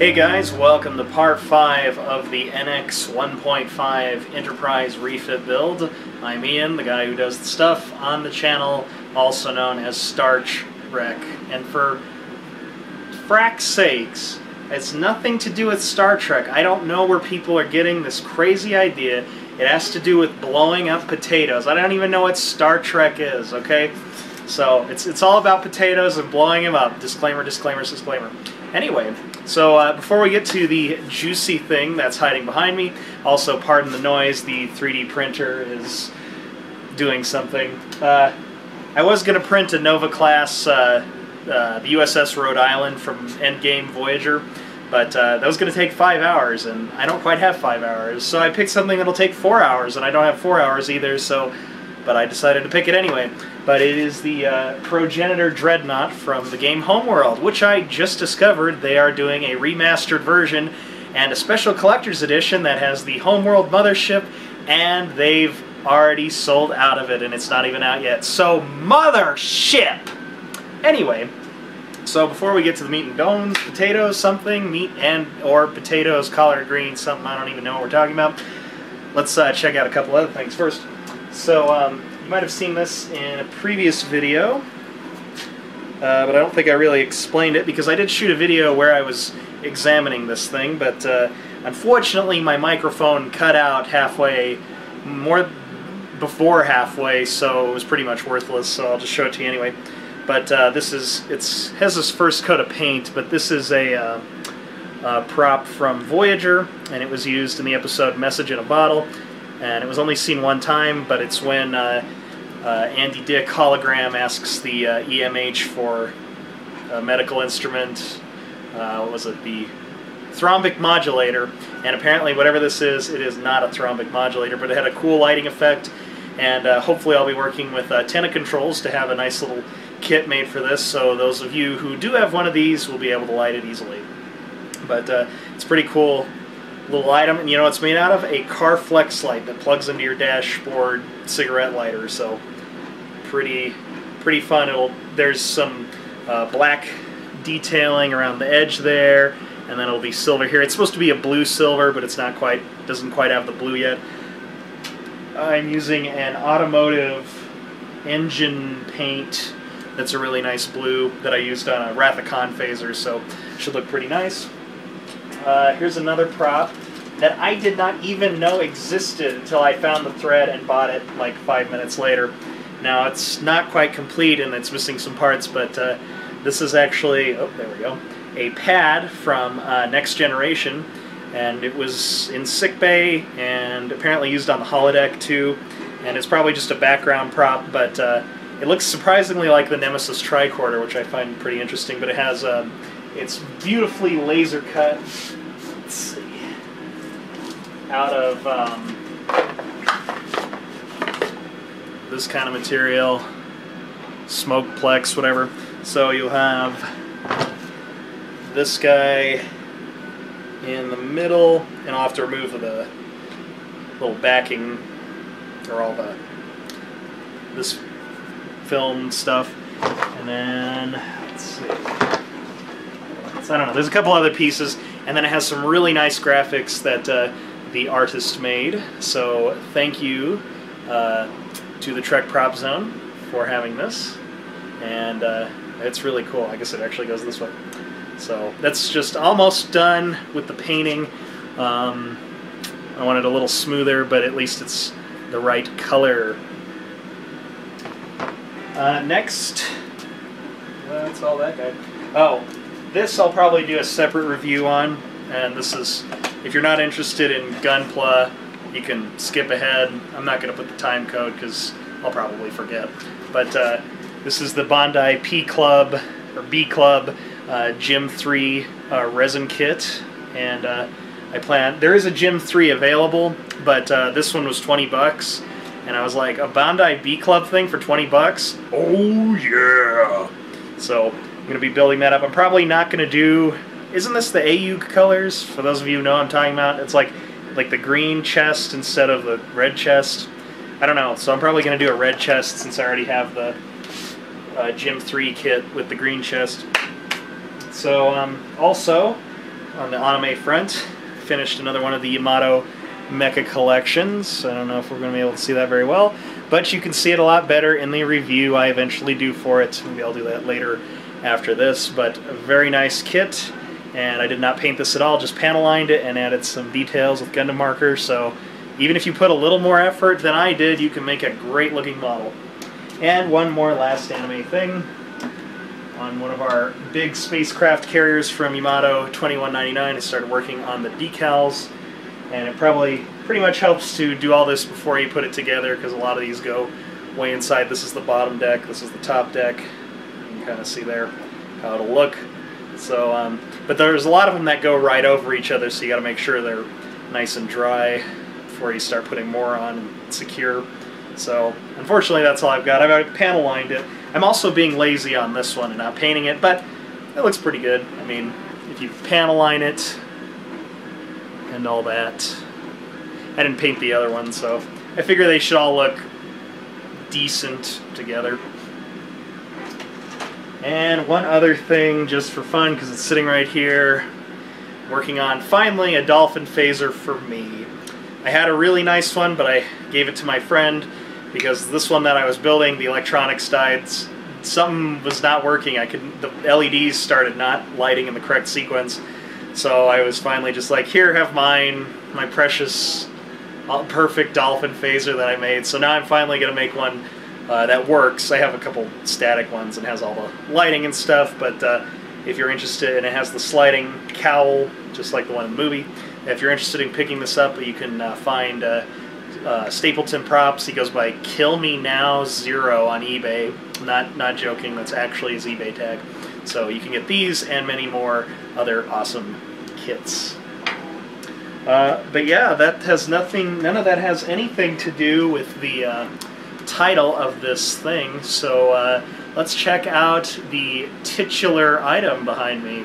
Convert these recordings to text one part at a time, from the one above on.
Hey guys, welcome to part 5 of the NX-01.5 Enterprise refit build. I'm Ian, the guy who does the stuff on the channel, also known as Star Trek. And for frack's sakes, it's nothing to do with Star Trek. I don't know where people are getting this crazy idea. It has to do with blowing up potatoes. I don't even know what Star Trek is, okay? So it's all about potatoes and blowing them up. Disclaimer, disclaimer, disclaimer. Anyway, so before we get to the juicy thing that's hiding behind me, also pardon the noise, the 3D printer is doing something. I was going to print a Nova class, the USS Rhode Island from Endgame Voyager, but that was going to take 5 hours, and I don't quite have 5 hours, so I picked something that'll take 4 hours, and I don't have 4 hours either, so... but I decided to pick it anyway. But it is the Progenitor Dreadnought from the game Homeworld, which I just discovered they are doing a remastered version and a special collector's edition that has the Homeworld mothership, and they've already sold out of it, and it's not even out yet. So, mothership! Anyway, so before we get to the meat and bones, potatoes, something, meat and or potatoes, collard greens, something I don't even know what we're talking about, let's check out a couple other things first. So, you might have seen this in a previous video, but I don't think I really explained it, because I did shoot a video where I was examining this thing, but unfortunately my microphone cut out halfway, more before halfway, so it was pretty much worthless, so I'll just show it to you anyway. But this is, has this first coat of paint, but this is a prop from Voyager, and it was used in the episode Message in a Bottle. And it was only seen one time, but it's when Andy Dick Hologram asks the EMH for a medical instrument, what was it, the thrombic modulator, and apparently whatever this is, it is not a thrombic modulator, but it had a cool lighting effect, and hopefully I'll be working with Tenna Controls to have a nice little kit made for this, so those of you who do have one of these will be able to light it easily. But it's pretty cool little item, and you know what it's made out of? A car flex light that plugs into your dashboard cigarette lighter, so pretty fun. There's some black detailing around the edge there, and then it'll be silver here. It's supposed to be a blue silver, but it's not quite, doesn't quite have the blue yet. I'm using an automotive engine paint that's a really nice blue that I used on a Wrath of Khan phaser, so it should look pretty nice. Here's another prop that I did not even know existed until I found the thread and bought it like 5 minutes later. Now, it's not quite complete and it's missing some parts, but this is actually, oh, there we go, a pad from Next Generation, and it was in sickbay and apparently used on the holodeck too, and it's probably just a background prop, but it looks surprisingly like the Nemesis tricorder, which I find pretty interesting, but it has it's beautifully laser cut, let's see, out of this kind of material, smoke plex, whatever. So you'll have this guy in the middle, and I'll have to remove the little backing, or all the this film stuff, and then, let's see, I don't know, there's a couple other pieces, and then it has some really nice graphics that the artist made, so thank you to the Trek Prop Zone for having this, and it's really cool. I guess it actually goes this way. So that's just almost done with the painting. I want it a little smoother, but at least it's the right color. Next, that's all that guy. Oh, this I'll probably do a separate review on, and this is, if you're not interested in Gunpla, you can skip ahead. I'm not going to put the time code because I'll probably forget. But this is the Bondi P Club, or B Club, Gym 3 resin kit, and there is a Gym 3 available, but this one was 20 bucks, and I was like, a Bondi B Club thing for 20 bucks? Oh yeah! So I'm going to be building that up. I'm probably not going to do... Isn't this the AU colors? For those of you who know what I'm talking about, it's like the green chest instead of the red chest. I don't know, so I'm probably going to do a red chest since I already have the Gym 3 kit with the green chest. So, also, on the anime front. Finished another one of the Yamato Mecha collections. I don't know if we're going to be able to see that very well, but you can see it a lot better in the review I eventually do for it. Maybe I'll do that later after this, but a very nice kit, and I did not paint this at all, just panel lined it and added some details with Gundam markers, so even if you put a little more effort than I did, you can make a great looking model. And one more last anime thing. On one of our big spacecraft carriers from Yamato 2199, I started working on the decals, and it probably pretty much helps to do all this before you put it together, because a lot of these go way inside. This is the bottom deck, this is the top deck. You can kind of see there how it'll look. So, but there's a lot of them that go right over each other, so you got to make sure they're nice and dry before you start putting more on and secure. So, unfortunately, that's all I've got. I've panel lined it. I'm also being lazy on this one and not painting it, but it looks pretty good. I mean, if you panel line it and all that. I didn't paint the other one, so I figure they should all look decent together. And one other thing, just for fun, because it's sitting right here, working on finally a dolphin phaser for me. I had a really nice one, but I gave it to my friend because this one that I was building, the electronics died. Something was not working. The LEDs started not lighting in the correct sequence. So I was finally just like, here, have mine, my precious, perfect dolphin phaser that I made. So now I'm finally going to make one that works. I have a couple static ones and has all the lighting and stuff, but if you're interested, and it has the sliding cowl, just like the one in the movie. If you're interested in picking this up, you can find Stapleton Props. He goes by Kill Me Now 0 on eBay. Not joking, that's actually his eBay tag. So you can get these and many more other awesome kits. But yeah, that has nothing, none of that has anything to do with the title of this thing. So let's check out the titular item behind me.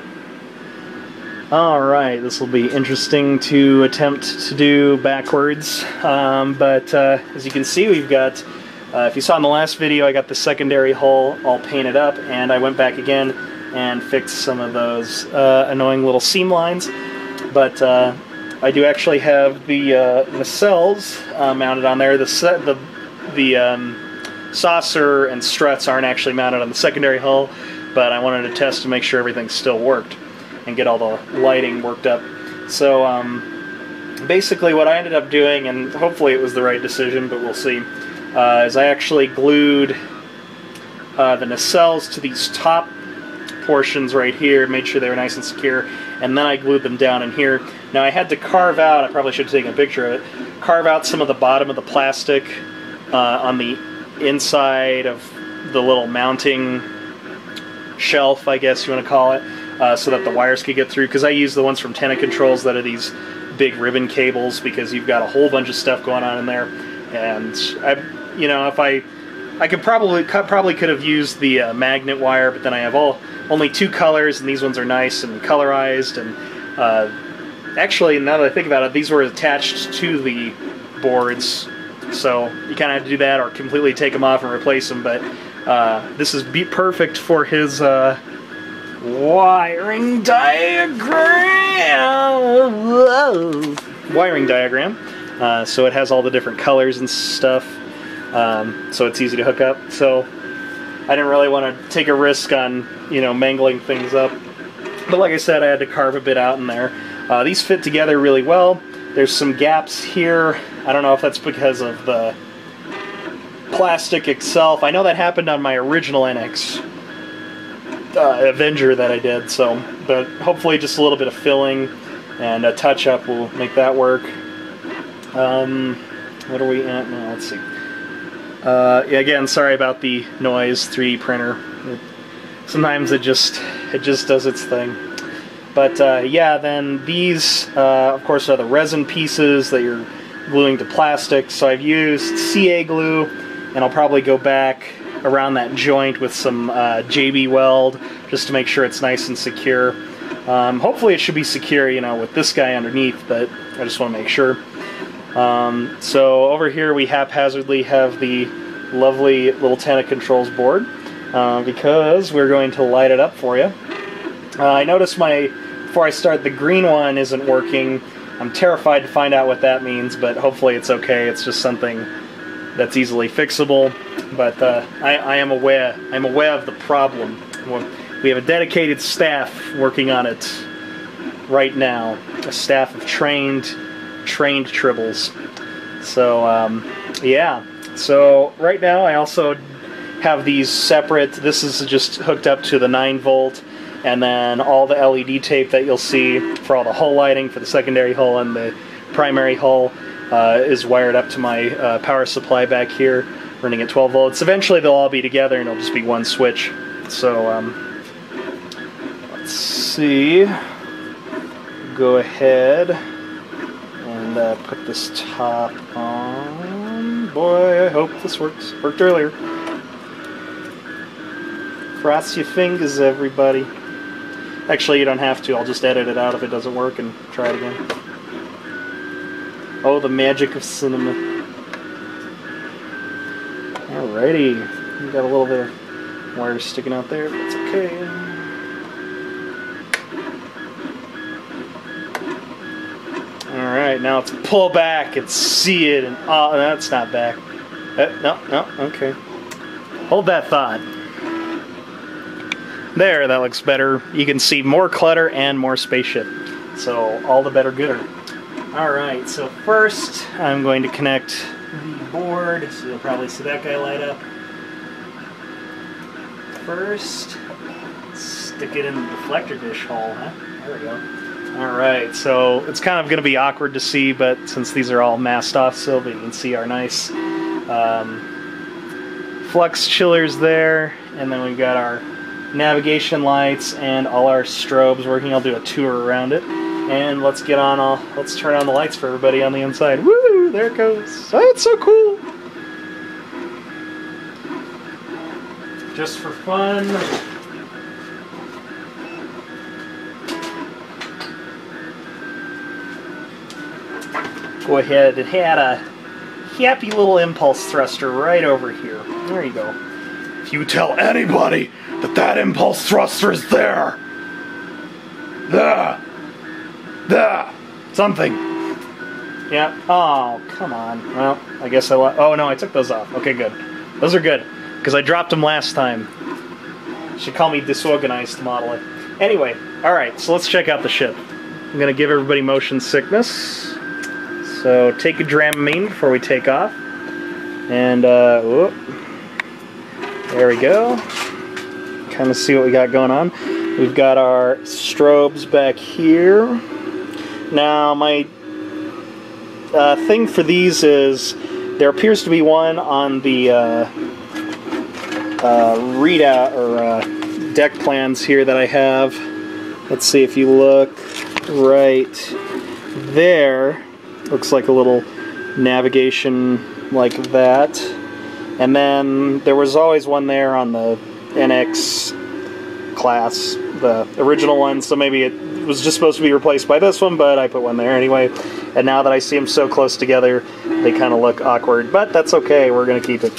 Alright, this will be interesting to attempt to do backwards, but as you can see, we've got, if you saw in the last video, I got the secondary hull all painted up, and I went back again and fixed some of those annoying little seam lines, but I do actually have the nacelles mounted on there. The saucer and struts aren't actually mounted on the secondary hull, but I wanted to test to make sure everything still worked and get all the lighting worked up. So basically what I ended up doing, and hopefully it was the right decision, but we'll see, is I actually glued the nacelles to these top portions right here, made sure they were nice and secure, and then I glued them down in here. Now I had to carve out, I probably should have taken a picture of it, carve out some of the bottom of the plastic on the inside of the little mounting shelf, I guess you want to call it, so that the wires could get through, because I use the ones from Tenna Controls that are these big ribbon cables, because you've got a whole bunch of stuff going on in there, and you know, if I could probably could have used the magnet wire, but then I have only two colors, and these ones are nice and colorized, and actually, now that I think about it, these were attached to the boards, so you kind of have to do that or completely take them off and replace them, but this is perfect for his wiring diagram. So it has all the different colors and stuff, so it's easy to hook up. So I didn't really want to take a risk on, you know, mangling things up, but like I said, I had to carve a bit out in there. These fit together really well. There's some gaps here. I don't know if that's because of the plastic itself. I know that happened on my original NX Avenger that I did, so, but hopefully just a little bit of filling and a touch-up will make that work. What are we at now? Let's see. Yeah, again, sorry about the noise, 3D printer. Sometimes it just does its thing. But yeah, then these, of course, are the resin pieces that you're gluing to plastic. So I've used CA glue, and I'll probably go back around that joint with some JB Weld, just to make sure it's nice and secure. Hopefully it should be secure, you know, with this guy underneath, but I just want to make sure. So over here we haphazardly have the lovely little Tenna Controls board, because we're going to light it up for you. I noticed my before I start, the green one isn't working. I'm terrified to find out what that means, but hopefully it's okay. It's just something that's easily fixable. But I am aware. I'm aware of the problem. We have a dedicated staff working on it right now. A staff of trained tribbles. So yeah. So right now I also have these separate. This is just hooked up to the 9-volt, and then all the LED tape that you'll see for all the hull lighting for the secondary hull and the primary hull is wired up to my power supply back here, running at 12 volts. Eventually they'll all be together and it'll just be one switch. So let's see. Go ahead and put this top on. Boy, I hope this works. Worked earlier. Cross your fingers, everybody. Actually, you don't have to. I'll just edit it out if it doesn't work and try it again. Oh, the magic of cinema. Alrighty. We got a little bit of wire sticking out there, but it's okay. Alright, now let's pull back and see it. And oh, that's not back. No, okay. Hold that thought. There, that looks better. You can see more clutter and more spaceship. So, all the better gooder. Alright, so first I'm going to connect the board. So you'll probably see that guy light up. First, stick it in the deflector dish hole, huh? There we go. Alright, so it's kind of going to be awkward to see, but since these are all masked off still, but you can see our nice flux chillers there. And then we've got our navigation lights and all our strobes working. I'll do a tour around it, and let's turn on the lights for everybody on the inside. Woo! There it goes. Oh, it's so cool. Just for fun. Go ahead. It had a happy little impulse thruster right over here. There you go. If you tell anybody that impulse thruster is there. Something. Yeah. Oh, come on. Well, I guess oh, no, I took those off. Okay, good. Those are good, because I dropped them last time. You should call me disorganized to model it. Anyway, alright, so let's check out the ship. I'm going to give everybody motion sickness. So, take a Dramamine before we take off. And, whoop. There we go. Kind of see what we got going on. We've got our strobes back here. Now my thing for these is there appears to be one on the readout or deck plans here that I have. Let's see, if you look right there, looks like a little navigation like that. And then there was always one there on the NX class, the original one, so maybe it was just supposed to be replaced by this one, but I put one there anyway. And now that I see them so close together, they kind of look awkward, but that's okay, we're going to keep it.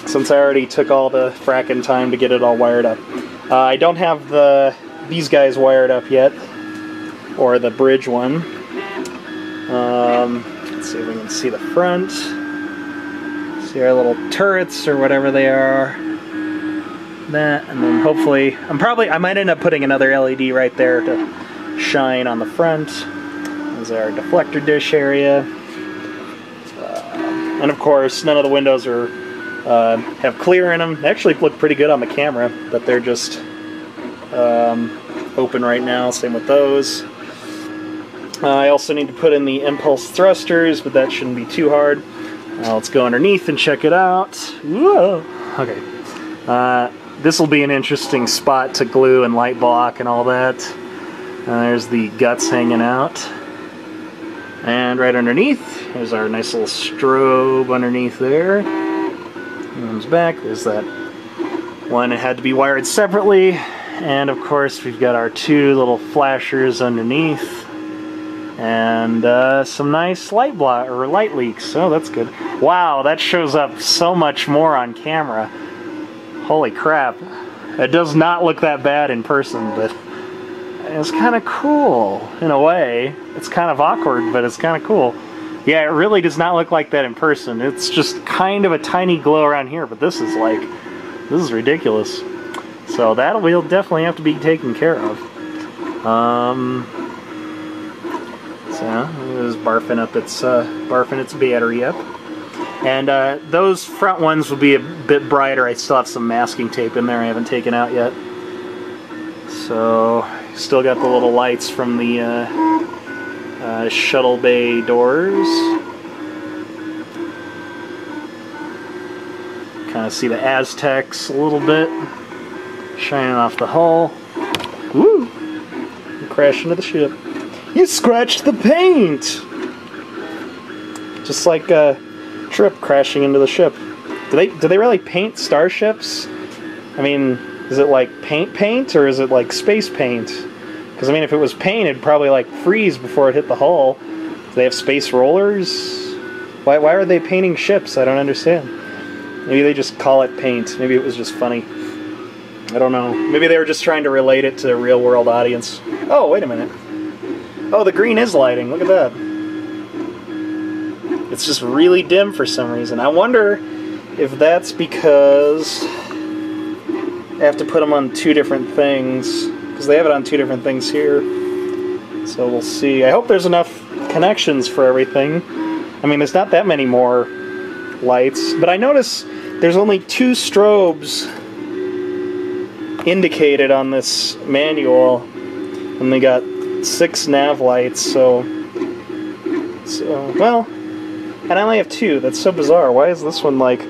Since I already took all the fracking time to get it all wired up. I don't have these guys wired up yet, or the bridge one. Let's see if we can see the front. See our little turrets or whatever they are. That, and then hopefully, I might end up putting another LED right there to shine on the front. There's our deflector dish area. And of course, none of the windows are have clear in them. They actually look pretty good on the camera, but they're just open right now. Same with those. I also need to put in the impulse thrusters, but that shouldn't be too hard. Let's go underneath and check it out. Whoa! Okay. This will be an interesting spot to glue and light block and all that. There's the guts hanging out. And right underneath, there's our nice little strobe underneath there. Comes back, there's that one that had to be wired separately. And of course, we've got our two little flashers underneath. And some nice light leaks. Oh, that's good. Wow, that shows up so much more on camera. Holy crap. It does not look that bad in person, but It's kind of cool in a way. It's kind of awkward, but it's kind of cool. Yeah, it really does not look like that in person. It's just kind of a tiny glow around here, but this is like, this is ridiculous. So that will definitely have to be taken care of. So it was barfing its battery up. And those front ones will be a bit brighter. I still have some masking tape in there I haven't taken out yet. So still got the little lights from the shuttle bay doors. Kind of see the Aztecs a little bit shining off the hull. Woo! Crash into the ship. You scratched the paint! Just like Trip crashing into the ship. Do they really paint starships? I mean, is it like paint or is it like space paint? Because I mean, if it was paint, it'd probably like freeze before it hit the hull. Do they have space rollers? Why are they painting ships? I don't understand. Maybe they just call it paint. Maybe it was just funny. I don't know. Maybe they were just trying to relate it to a real world audience. Oh, wait a minute. Oh, the green is lighting. Look at that. It's just really dim for some reason. I wonder if that's because I have to put them on two different things. Because they have it on two different things here. So we'll see. I hope there's enough connections for everything. I mean, there's not that many more lights. But I notice there's only 2 strobes indicated on this manual. And they got 6 nav lights, so well, and I only have 2. That's so bizarre. Why is this one like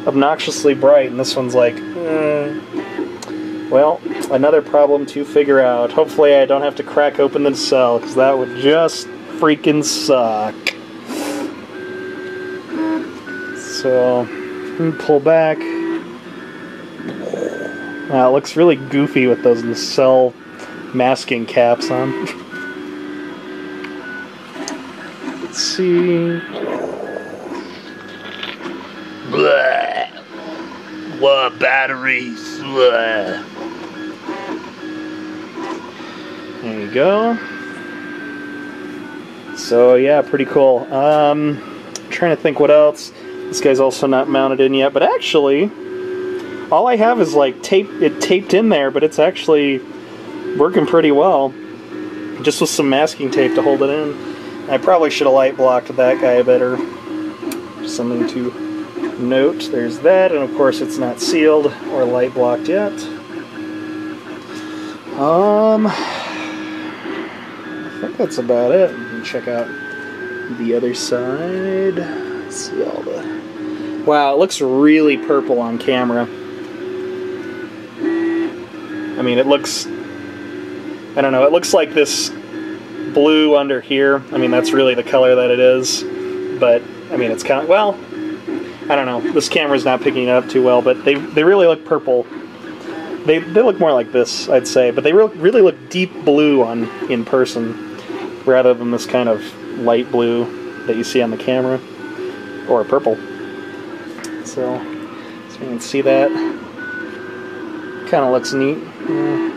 obnoxiously bright and this one's like well, another problem to figure out. Hopefully I don't have to crack open the cell, because that would just freaking suck. So pull back. Wow, it looks really goofy with those nacelle masking caps on. Let's see. Blah. What batteries? Blah. There you go. So yeah, pretty cool. Trying to think what else. This guy's also not mounted in yet, but actually, all I have is like taped in there, but it's actually working pretty well. Just with some masking tape to hold it in. I probably should have light blocked that guy better. Something to note. There's that, and of course it's not sealed or light blocked yet. I think that's about it. You can check out the other side. See all the... Wow, it looks really purple on camera. I mean, it looks... I don't know, it looks like this blue under here. I mean, that's really the color that it is. But, I mean, it's kind of... Well, I don't know. This camera's not picking it up too well, but they really look purple. They look more like this, I'd say. But they really look deep blue in person, rather than this kind of light blue that you see on the camera. Or purple. So you can see that. Kind of looks neat. Yeah.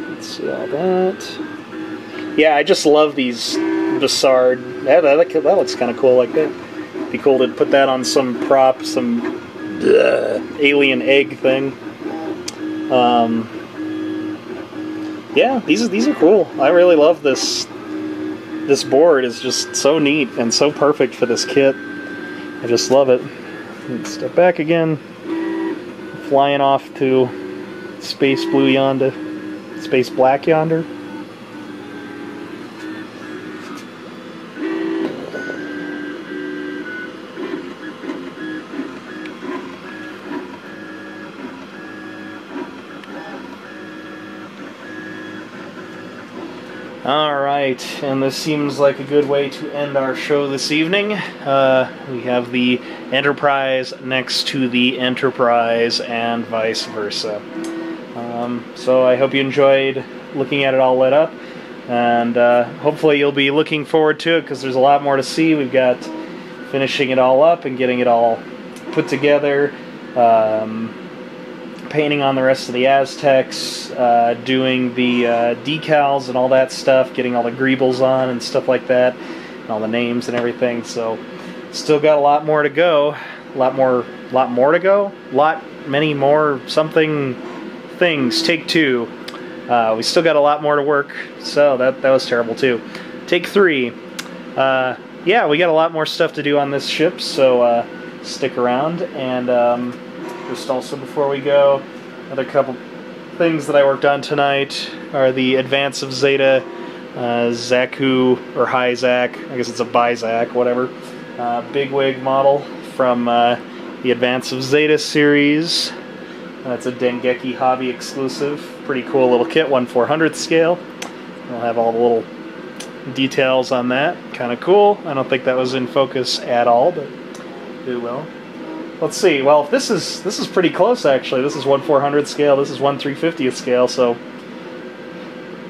Let's see all that. Yeah, I just love these Bassard. That looks kind of cool like that. Be cool to put that on some prop, some alien egg thing. Yeah, these are cool. I really love this. This board is just so neat and so perfect for this kit. I just love it. Let's step back again. Flying off to space blue yonder. Space black yonder. Alright, and this seems like a good way to end our show this evening. We have the Enterprise next to the Enterprise and vice versa. So I hope you enjoyed looking at it all lit up, and hopefully you'll be looking forward to it, because there's a lot more to see. We've got finishing it all up and getting it all put together, painting on the rest of the Aztecs, doing the decals and all that stuff, getting all the greebles on and stuff like that, and all the names and everything. So still got a lot more to go. Many more something things. Take 2. We still got a lot more to work, so that was terrible too. Take 3. Yeah, we got a lot more stuff to do on this ship, so stick around. And just also before we go, another couple things that I worked on tonight are the Advance of Zeta Zaku, or High Zac, I guess it's a Bi-Zac, whatever, bigwig model from the Advance of Zeta series. That's a Dengeki Hobby exclusive. Pretty cool little kit, 1/400th scale. We'll have all the little details on that. Kind of cool. I don't think that was in focus at all, but it will. Let's see. Well, if this is pretty close actually. This is 1/400th scale. This is 1/350th scale. So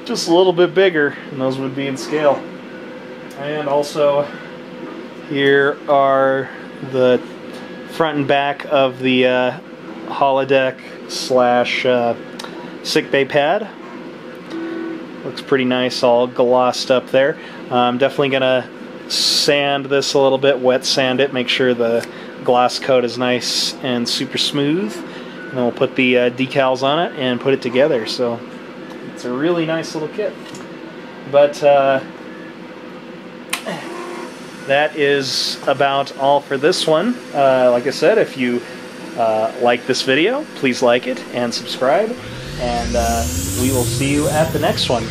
just a little bit bigger, and those would be in scale. And also, here are the front and back of the holodeck / sickbay pad. Looks pretty nice, all glossed up there. I'm definitely gonna sand this a little bit, wet sand it, make sure the gloss coat is nice and super smooth. And then we'll put the decals on it and put it together. So it's a really nice little kit. But that is about all for this one. Like I said, if you like this video, please like it and subscribe, and we will see you at the next one.